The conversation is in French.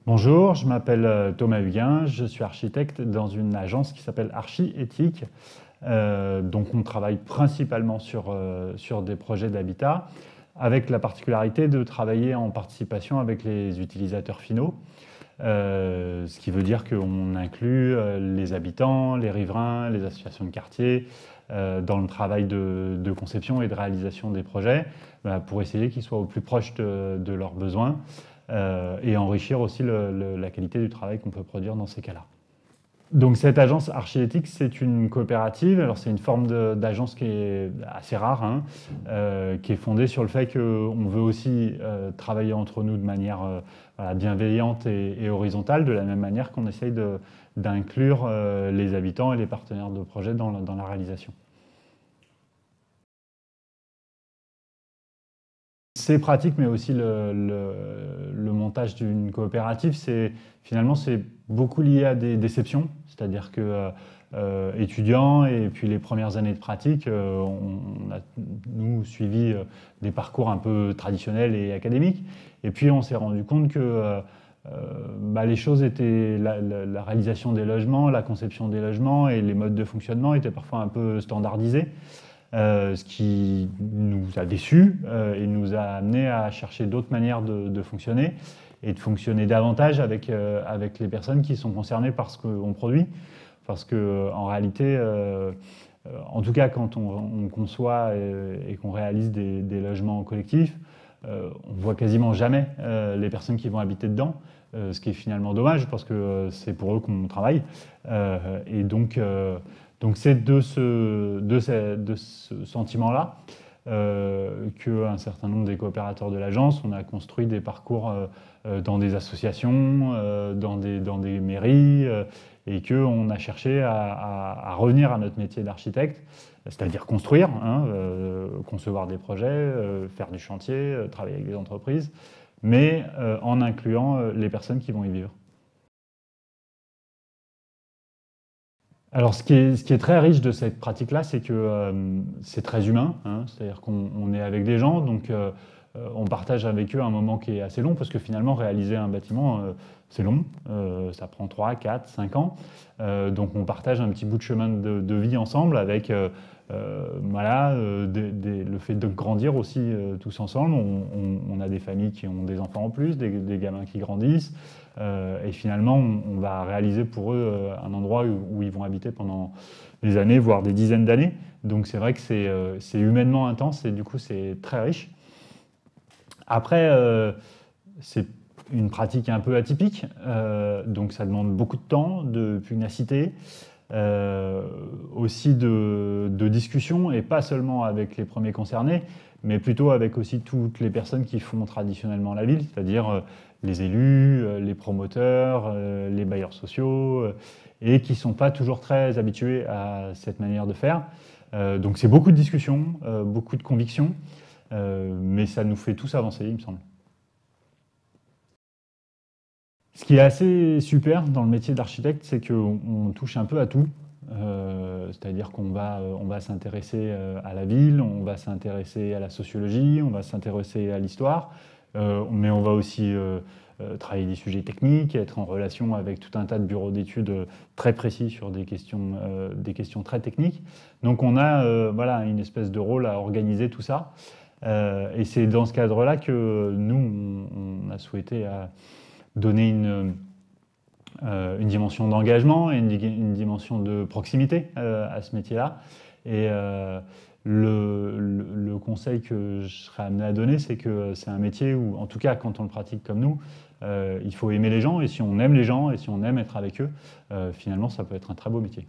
Bonjour, je m'appelle Thomas Huguin, je suis architecte dans une agence qui s'appelle Archi-Éthique. Donc on travaille principalement sur des projets d'habitat, avec la particularité de travailler en participation avec les utilisateurs finaux. Ce qui veut dire qu'on inclut les habitants, les riverains, les associations de quartier dans le travail de conception et de réalisation des projets pour essayer qu'ils soient au plus proche de leurs besoins et enrichir aussi la qualité du travail qu'on peut produire dans ces cas-là. Donc cette agence Archi-Éthique, c'est une coopérative. Alors c'est une forme d'agence qui est assez rare, hein, qui est fondée sur le fait qu'on veut aussi travailler entre nous de manière voilà, bienveillante et horizontale, de la même manière qu'on essaye d'inclure les habitants et les partenaires de projet dans la réalisation. C'est pratique, mais aussi le montage d'une coopérative, finalement, c'est beaucoup lié à des déceptions. C'est-à-dire que étudiants et puis les premières années de pratique, on a, nous, suivi des parcours un peu traditionnels et académiques. Et puis, on s'est rendu compte que les choses étaient, la réalisation des logements, la conception des logements et les modes de fonctionnement étaient parfois un peu standardisés. Ce qui nous a déçus et nous a amené à chercher d'autres manières de fonctionner et de fonctionner davantage avec les personnes qui sont concernées par ce qu'on produit. Parce qu'en réalité, en tout cas quand on conçoit et qu'on réalise des logements collectifs, on voit quasiment jamais les personnes qui vont habiter dedans, ce qui est finalement dommage parce que c'est pour eux qu'on travaille. Et donc c'est de ce sentiment-là qu'un certain nombre des coopérateurs de l'agence, on a construit des parcours dans des associations, dans des mairies, et qu'on a cherché à revenir à notre métier d'architecte, c'est-à-dire construire, hein, concevoir des projets, faire du chantier, travailler avec des entreprises, mais en incluant les personnes qui vont y vivre. Alors, ce qui est très riche de cette pratique-là, c'est que c'est très humain, hein, c'est-à-dire qu'on est avec des gens, donc on partage avec eux un moment qui est assez long, parce que finalement, réaliser un bâtiment, c'est long, ça prend 3, 4, 5 ans, donc on partage un petit bout de chemin de vie ensemble, avec voilà, le fait de grandir aussi tous ensemble. On a des familles qui ont des enfants en plus, des gamins qui grandissent, et finalement, on va réaliser pour eux un endroit où ils vont habiter pendant des années, voire des dizaines d'années. Donc c'est vrai que c'est humainement intense et du coup c'est très riche. Après, c'est une pratique un peu atypique, donc ça demande beaucoup de temps, de pugnacité, aussi de discussion, et pas seulement avec les premiers concernés, mais plutôt avec aussi toutes les personnes qui font traditionnellement la ville, c'est-à-dire les élus, les promoteurs, les bailleurs sociaux, et qui ne sont pas toujours très habitués à cette manière de faire. Donc c'est beaucoup de discussions, beaucoup de convictions, mais ça nous fait tous avancer, il me semble. Ce qui est assez super dans le métier d'architecte, c'est qu'on touche un peu à tout. C'est-à-dire qu'on va s'intéresser à la ville, on va s'intéresser à la sociologie, on va s'intéresser à l'histoire, mais on va aussi travailler des sujets techniques, être en relation avec tout un tas de bureaux d'études très précis sur des questions très techniques. Donc on a voilà, une espèce de rôle à organiser tout ça. Et c'est dans ce cadre-là que nous, on a souhaité donner une dimension d'engagement et une dimension de proximité à ce métier-là. Et le conseil que je serais amené à donner, c'est que c'est un métier où, en tout cas quand on le pratique comme nous, il faut aimer les gens, et si on aime les gens et si on aime être avec eux, finalement ça peut être un très beau métier.